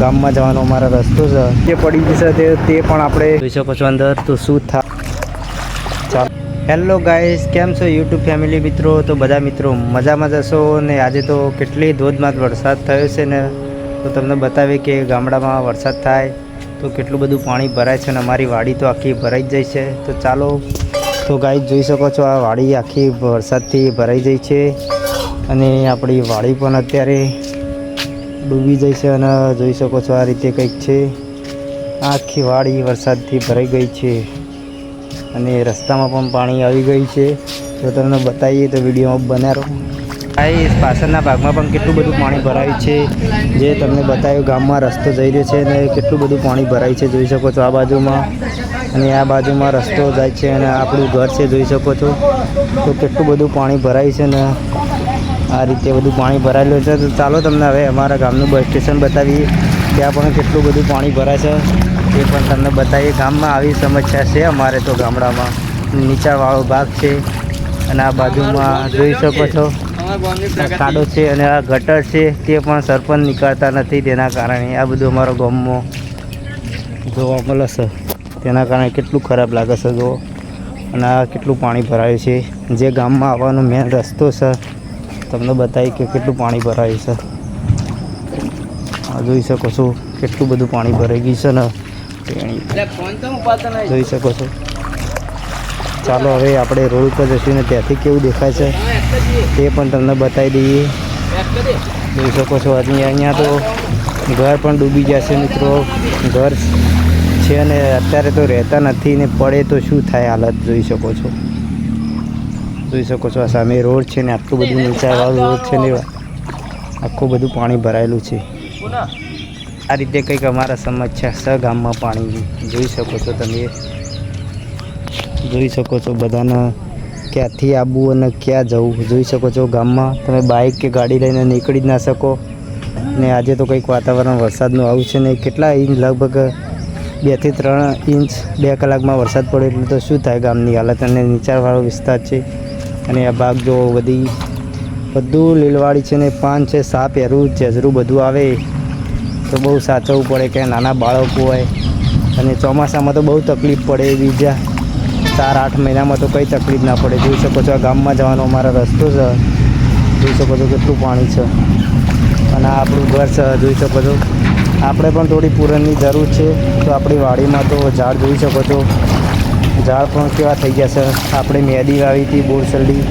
ગામમાં જવાનો અમારો રસ્તો છે જે પડી જશે તે પણ આપણે જોઈ શકો છો અંદર તો શું થાય. ચાલો હેલો ગાઈસ, કેમ છો યુટ્યુબ ફેમિલી મિત્રો? તો બધા મિત્રો મજામાં જશો ને આજે તો કેટલી ધોધમાર વરસાદ થયો છે ને, તો તમને બતાવીએ કે ગામડામાં વરસાદ થાય તો કેટલું બધું પાણી ભરાય છે અને અમારી વાડી તો આખી ભરાઈ જ જાય છે. તો ચાલો, તો ગાઈસ જોઈ શકો છો આ વાડી આખી વરસાદથી ભરાઈ જાય છે અને આપણી વાડી પણ અત્યારે ડૂબી જાય છે અને જોઈ શકો છો આ રીતે કંઈક છે. આખી વાડી વરસાદથી ભરાઈ ગઈ છે અને રસ્તામાં પણ પાણી આવી ગયું છે. તો તમને બતાવીએ તો વિડીયોમાં બન્યા રહો. ગાઈસ પાછળના ભાગમાં પણ કેટલું બધું પાણી ભરાયું છે જે તમને બતાવ્યું. ગામમાં રસ્તો જઈ રહ્યો છે અને કેટલું બધું પાણી ભરાય છે જોઈ શકો છો આ બાજુમાં, અને આ બાજુમાં રસ્તો જાય છે અને આપણું ઘર છે જોઈ શકો છો. તો કેટલું બધું પાણી ભરાય છે ને આ રીતે બધું પાણી ભરાયેલું છે. તો ચાલો તમને હવે અમારા ગામનું બસ સ્ટેશન બતાવીએ, ત્યાં પણ કેટલું બધું પાણી ભરાય છે એ પણ તમને બતાવીએ. ગામમાં આવી સમસ્યા છે અમારે તો ગામડામાં, નીચાવાળો ભાગ છે અને આ બાજુમાં જોઈ શકો છો ખાડો છે અને આ ગટર છે તે પણ સરપંચ નીકળતા નથી, તેના કારણે આ બધું અમારા ગામમાં જોવા મળે છે. તેના કારણે કેટલું ખરાબ લાગે છે જો, અને આ કેટલું પાણી ભરાયું છે. જે ગામમાં આવવાનો મેન રસ્તો છે તમને બતાવી કે કેટલું પાણી ભરાયું છે. જોઈ શકો છો કેટલું બધું પાણી ભરાઈ ગયું છે ને જોઈ શકો છો. ચાલો હવે આપણે રોડ ઉપર જઈશું ને ત્યાંથી કેવું દેખાય છે તે પણ તમને બતાવી દઈએ. જોઈ શકો છો અહીંયા તો ઘર પણ ડૂબી જશે મિત્રો. ઘર છે ને અત્યારે તો રહેતા નથી ને પડે તો શું થાય હાલત જોઈ શકો છો. જોઈ શકો છો આ સામે રોડ છે ને આટલું બધું નીચાવાળું રોડ છે ને આખું બધું પાણી ભરાયેલું છે. આ રીતે કંઈક અમારા સમસ્યા છે ગામમાં પાણીની. જોઈ શકો છો તમે, જોઈ શકો છો બધાને ક્યાંથી આવવું અને ક્યાં જવું. જોઈ શકો છો ગામમાં તમે બાઇક કે ગાડી લઈને નીકળી જ ના શકો. ને આજે તો કંઈક વાતાવરણ વરસાદનું આવું છે ને કેટલા ઇંચ, લગભગ 2 થી 3 ઇંચ 2 કલાકમાં વરસાદ પડે એટલે તો શું થાય ગામની હાલત. અને નીચાણવાળો વિસ્તાર છે અને આ ભાગ જો બધું લીલવાડી છે ને પાન છે, સાપ એરું ઝેઝરું બધું આવે તો બહુ સાચવવું પડે કે નાના બાળકો હોય. અને ચોમાસામાં તો બહુ તકલીફ પડે, બીજા 4-8 મહિનામાં તો કંઈ તકલીફ ના પડે. જોઈ શકો છો આ ગામમાં જવાનો અમારો રસ્તો છે, જોઈ શકો છો કેટલું પાણી છે અને આ આપણું ઘર છે જોઈ શકો છો. આપણે પણ થોડી પૂરણની જરૂર છે તો આપણી વાડીમાં તો ઝાડ જોઈ શકો છો, ઝાડ પણ કેવા થઈ ગયા છે. આપણે મેદી વાવી હતી બોરસલડી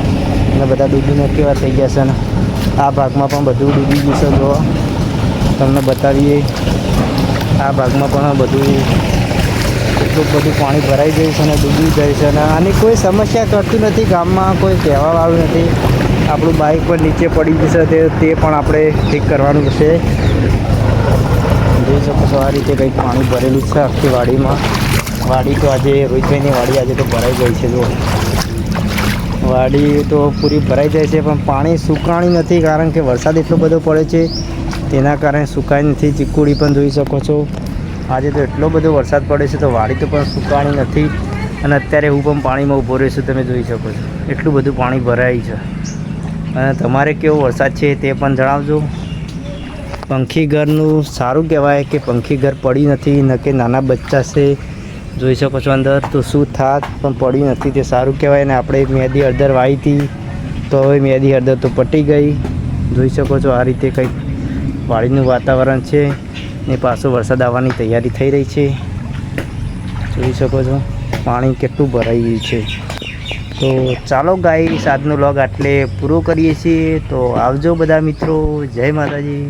અને બધા ડૂબીને કેવા થઈ ગયા છે ને આ ભાગમાં પણ બધું ડૂબી ગયું છે. જો તમને બતાવીએ આ ભાગમાં પણ બધું એટલું બધું પાણી ભરાઈ જાય છે અને ડૂબી જાય છે અને આની કોઈ સમસ્યા કરતું નથી ગામમાં, કોઈ કહેવાવાળું નથી. આપણું બાઇક પર નીચે પડી જશે તે પણ આપણે ઠીક કરવાનું છે. જોઈ શકો છો આ રીતે કંઈક પાણી ભરેલું છે આખી વાડીમાં. વાડી તો આજે રોહિતભાઈની વાડી આજે તો ભરાઈ ગઈ છે. જો વાડી તો પૂરી ભરાઈ જાય છે પણ પાણી સુકાણી નથી, કારણ કે વરસાદ એટલો બધો પડે છે તેના કારણે સુકાઈ નથી. ચીકુડી પણ જોઈ શકો છો આજે તો એટલો બધો વરસાદ પડે છે તો વાડી તો પણ સુકાણી નથી. અને અત્યારે હું પણ પાણીમાં ઊભો રહ્યો છું, તમે જોઈ શકો છો એટલું બધું પાણી ભરાય છે. અને તમારે કેવો વરસાદ છે તે પણ જણાવજો. પંખી ઘરનું સારું કહેવાય કે પંખી ઘર પડી નથી, ન કે નાના બચ્ચા છે જોઈ શકો છો અંદર તો શું થાત પણ પડી નથી, તે સારું કહેવાય. ને આપણે મેદી હળદર વાવી હતી તો હવે મેદી હળદર તો પટી ગઈ. જોઈ શકો છો આ રીતે કંઈક વાડીનું વાતાવરણ છે ને પાછો વરસાદ આવવાની તૈયારી થઈ રહી છે. જોઈ શકો છો પાણી કેટલું ભરાઈ ગયું છે. તો ચાલો ગાઈસ આજનો વ્લોગ આટલે પૂરો કરીએ છીએ. તો આવજો બધા મિત્રો, જય માતાજી.